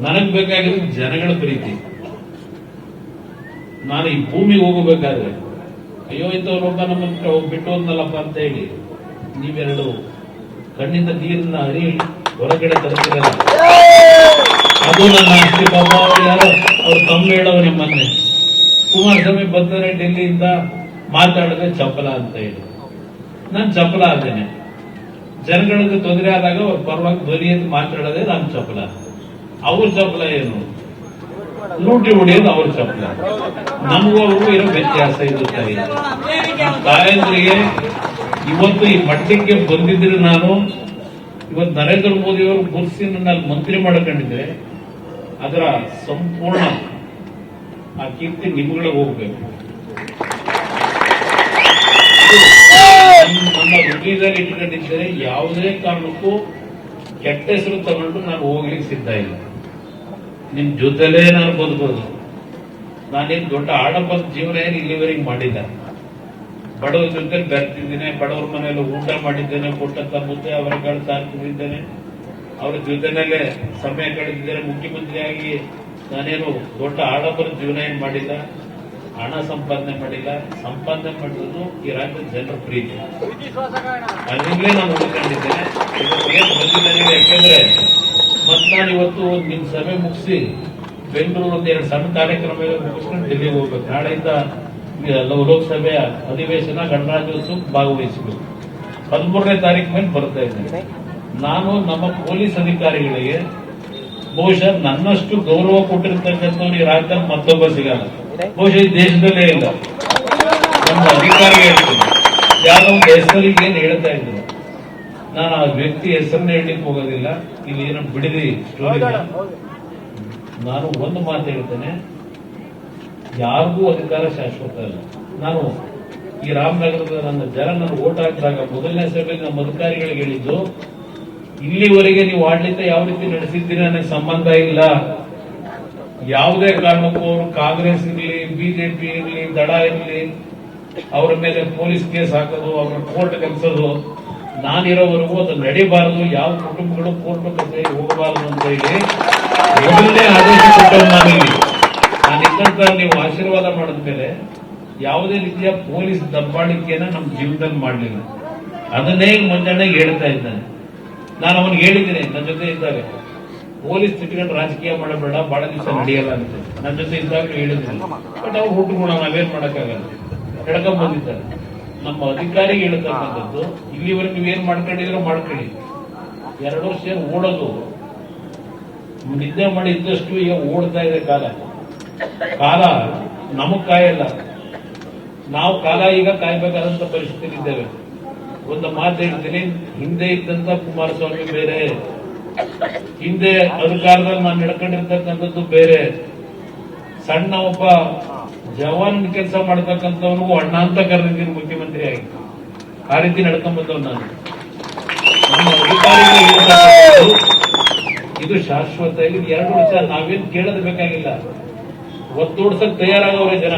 ನನಗ್ ಬೇಕಾಗಿರೋದು ಜನಗಳ ಪ್ರೀತಿ. ನಾನು ಈ ಭೂಮಿಗೆ ಹೋಗಬೇಕಾದ್ರೆ ಅಯ್ಯೋ ಇಂಥವ್ರೊಬ್ಬ ನಮ್ಮನ್ನು ಬಿಟ್ಟು ಹೋದ್ನಲ್ಲಪ್ಪ ಅಂತ ಹೇಳಿ ನೀವೆರಡು ಕಣ್ಣಿಂದ ನೀರನ್ನ ಹರಿ ಹೊರಗಡೆ ತರ್ತಿರಲ್ಲ. ಅದು ನನ್ನ ಆಸ್ತಿ. ಪಾಪ ಅವರು ಯಾರೋ ಅವ್ರು ತಮ್ಮ ಹೇಳೋರು ನಿಮ್ಮನ್ನೇ ಕುಮಾರಸ್ವಾಮಿ ಬರ್ತಾರೆ ಡೆಲ್ಲಿಯಿಂದ ಮಾತಾಡಿದ್ರೆ ಚಪಲ ಅಂತ ಹೇಳಿ ನಾನು ಚಪಲ ಆದ್ದೇನೆ. ಜನಗಳಿಗೆ ತೊಂದರೆ ಆದಾಗ ಅವ್ರ ಪರವಾಗಿ ಧ್ವನಿ ಅಂತ ಮಾತಾಡೋದೇ ನಾನು ಚಪಲ. ಅವ್ರ ಚಪಲ ಏನು? ಲೂಟಿ ಹೊಡೆಯೋದು ಅವ್ರ ಚಪಲ. ನಮಗೂ ಅವ್ರಿಗೂ ಇರೋ ವ್ಯತ್ಯಾಸ ಇರುತ್ತೆ. ತಾಯಂದ್ರಿಗೆ ಇವತ್ತು ಈ ಮಟ್ಟಕ್ಕೆ ಬಂದಿದ್ರೆ ನಾನು ಇವತ್ತು ನರೇಂದ್ರ ಮೋದಿ ಅವರು ಗುರುಸಿ ನನ್ನ ಮಂತ್ರಿ ಮಾಡ್ಕೊಂಡಿದ್ರೆ ಅದರ ಸಂಪೂರ್ಣ ಆ ಕೀರ್ತಿ ನಿಮ್ಗಳಿಗೆ ಹೋಗ್ಬೇಕು. ನನ್ನ ಹೃದಯದಲ್ಲಿ ಇಟ್ಕೊಂಡಿದ್ದರೆ ಯಾವುದೇ ಕಾರಣಕ್ಕೂ ಕೆಟ್ಟ ಹೆಸರು ತಗೊಂಡು ನಾನು ಹೋಗ್ಲಿಕ್ಕೆ ಸಿದ್ಧ ಇಲ್ಲ. ನಿಮ್ ಜೊತೆಲೇ ನಾನು ಬದುಕೋದು. ನಾನೇನು ದೊಡ್ಡ ಆಡಂಬರ ಜೀವನ ಏನು ಇಲ್ಲಿವರೆಗೆ ಮಾಡಿಲ್ಲ. ಬಡವರ ಜೊತೆ ಬೆರ್ತಿದ್ದೇನೆ, ಬಡವರ ಮನೆಯಲ್ಲಿ ಊಟ ಮಾಡಿದ್ದೇನೆ, ಕೊಟ್ಟಂತ ಮುದ್ದೆ ಅವರೆಗಳು ಸಾರ್ತಿದ್ದೇನೆ, ಅವರ ಜೊತೆನಲ್ಲೇ ಸಮಯ ಕಳೆದಿದ್ದೇನೆ. ಮುಖ್ಯಮಂತ್ರಿಯಾಗಿ ನಾನೇನು ದೊಡ್ಡ ಆಡಂಬರ ಜೀವನ ಏನು ಮಾಡಿಲ್ಲ, ಹಣ ಸಂಪಾದನೆ ಮಾಡಿಲ್ಲ. ಸಂಪಾದನೆ ಮಾಡಿರೋದು ಈ ರಾಜ್ಯದ ಜನರ ಪ್ರೀತಿ. ಅದರಿಂದಲೇ ನಾನು ಉಳ್ಕೊಂಡಿದ್ದೇನೆ. ಏನು ಬಂದಿದ್ದೇನೆ ಯಾಕೆಂದ್ರೆ ಮತ್ತೆ ನಾನು ಇವತ್ತು ನಿಮ್ ಸಭೆ ಮುಗಿಸಿ ಬೆಂಗಳೂರು ಒಂದೆರಡು ಸಣ್ಣ ಕಾರ್ಯಕ್ರಮ ಮುಗಿಸ್ಕೊಂಡು ಡೆಲ್ಲಿಗೆ ಹೋಗ್ಬೇಕು. ನಾಳೆಯಿಂದ ಲೋಕಸಭೆಯ ಅಧಿವೇಶನ ಗಣರಾಜ್ಯೋತ್ಸವ ಭಾಗವಹಿಸಬೇಕು. 13ನೇ ತಾರೀಕು ಮೇಲೆ ಬರ್ತಾ ಇದ್ದೇನೆ. ನಾನು ನಮ್ಮ ಪೊಲೀಸ್ ಅಧಿಕಾರಿಗಳಿಗೆ ಬಹುಶಃ ನನ್ನಷ್ಟು ಗೌರವ ಕೊಟ್ಟಿರ್ತಕ್ಕಂಥವ್ರು ಈ ರಾಜ್ಯದಲ್ಲಿ ಮತ್ತೊಬ್ಬ ಸಿಗಲ್ಲ. ಬಹುಶಃ ಈ ದೇಶದಲ್ಲೇ ಇಲ್ಲ. ನಮ್ಮ ಅಧಿಕಾರಿ ಹೇಳ್ತೀನಿ, ಯಾರೋ ಒಂದು ಹೆಸರಿಗೆ ಏನು ಹೇಳ್ತಾ ಇದ್ರು, ನಾನು ಆ ವ್ಯಕ್ತಿ ಹೆಸರನ್ನ ಹೇಳಲಿಕ್ಕೆ ಹೋಗೋದಿಲ್ಲ. ಇಲ್ಲಿ ಏನೋ ಬಿಡಿದಿ ಸ್ಟೋರಿ. ನಾನು ಒಂದು ಮಾತು ಹೇಳ್ತೇನೆ, ಯಾರಿಗೂ ಅಧಿಕಾರ ಶಾಶ್ವತ ಅಲ್ಲ. ನಾನು ಈ ರಾಮನಗರದ ನನ್ನ ಓಟ್ ಹಾಕಿದಾಗ ಮೊದಲನೇ ಸಭೆಯಲ್ಲಿ ನಮ್ಮ ಅಧಿಕಾರಿಗಳಿಗೆ ಹೇಳಿದ್ದು, ಇಲ್ಲಿವರೆಗೆ ನೀವು ಆಡಳಿತ ಯಾವ ರೀತಿ ನಡೆಸಿದ್ದೀರಿ ನನಗೆ ಸಂಬಂಧ ಇಲ್ಲ. ಯಾವುದೇ ಕಾರಣಕ್ಕೂ ಅವರು ಕಾಂಗ್ರೆಸ್ ಇರಲಿ, ಬಿಜೆಪಿ ಇರಲಿ, ದಳ ಇರಲಿ, ಅವರ ಮೇಲೆ ಪೊಲೀಸ್ ಕೇಸ್ ಹಾಕೋದು, ಅವರ ಕೋರ್ಟ್ ಕಲಿಸೋದು ನಾನಿರೋವರೆಗೂ ಅದು ನಡೀಬಾರದು. ಯಾವ ಕುಟುಂಬಗಳು ಕೋರ್ಟ್ ಕಚೇರಿ ಹೋಗಬಾರದು ಅಂತ ಹೇಳಿ ಮೊದಲನೇ ಆದೇಶ ಕೊಟ್ಟರು. ನಾನು ಇದ್ದಂತ ನೀವು ಆಶೀರ್ವಾದ ಮಾಡಿದ ಮೇಲೆ ಯಾವುದೇ ರೀತಿಯ ಪೊಲೀಸ್ ದಬ್ಬಾಳಿಕೆಯನ್ನ ನಮ್ಮ ಜೀವನದಲ್ಲಿ ಮಾಡಲಿಲ್ಲ. ಅದನ್ನೇ ಮಂಜಣ್ಣಗೆ ಹೇಳ್ತಾ ಇದ್ದಾನೆ. ನಾನು ಅವನಿಗೆ ಹೇಳಿದ್ದೀನಿ, ನನ್ನ ಜೊತೆ ಇದ್ದಾಗ ಪೊಲೀಸ್ ತಿಟ್ಕೊಂಡು ರಾಜಕೀಯ ಮಾಡಬೇಡ, ಬಹಳ ದಿವಸ ನಡೆಯಲ್ಲ ಅಂತ ನನ್ನ ಜೊತೆ ಇದ್ದಾಗ ಹೇಳಿದ್ದೀನಿ. ಬಟ್ ಅವ್ರು ಹುಟ್ಟುಗುಣ, ನಾವೇನ್ ಮಾಡಕ್ಕಾಗಲ್ಲ, ಹೇಳ್ಕೊಂಡ್ ಬಂದಿದ್ದಾರೆ. ನಮ್ಮ ಅಧಿಕಾರಿಗೆ ಹೇಳ್ತಕ್ಕಂಥದ್ದು, ಇಲ್ಲಿವರೆಗೆ ನೀವೇನ್ ಮಾಡ್ಕೊಂಡಿದ್ರು ಮಾಡ್ಕೊಳ್ಳಿ. 2 ವರ್ಷ ಏನು ಓಡೋದು ನಿದ್ದೆ ಮಾಡಿ ಇದ್ದಷ್ಟು ಈಗ ಓಡ್ತಾ ಇದೆ ಕಾಲ ನಮಗ್ ಕಾಯಲ್ಲ. ನಾವು ಕಾಲ ಈಗ ಕಾಯ್ಬೇಕಾದಂತ ಪರಿಸ್ಥಿತಿ ಇದ್ದೇವೆ. ಒಂದು ಮಾತು ಹೇಳ್ತೀನಿ, ಹಿಂದೆ ಇದ್ದಂತ ಕುಮಾರಸ್ವಾಮಿ ಬೇರೆ, ಹಿಂದೆ ಅಧಿಕಾರದಲ್ಲಿ ನಾನು ನಡ್ಕೊಂಡಿರ್ತಕ್ಕಂಥದ್ದು ಬೇರೆ. ಸಣ್ಣ ಒಬ್ಬ ಜವಾನ್ ಕೆಲಸ ಮಾಡತಕ್ಕಂಥವ್ರಿಗೂ ಅಣ್ಣ ಅಂತ ಕರೆದಿದ್ದೀನಿ ಮುಖ್ಯಮಂತ್ರಿ ಆಗಿ. ಆ ರೀತಿ ನಡ್ಕೊಂಡ್ ಬಂದವ್ ನಾನು. ನಮ್ಮ ಅಧಿಕಾರಿಗಳು ಇದು ಶಾಶ್ವತ. ಇಲ್ಲಿ 2 ವರ್ಷ ನಾವೇನು ಕೇಳೋದು ಬೇಕಾಗಿಲ್ಲ. ಒತ್ತೋಡ್ಸಕ್ ತಯಾರಾಗವ್ರೆ ಜನ.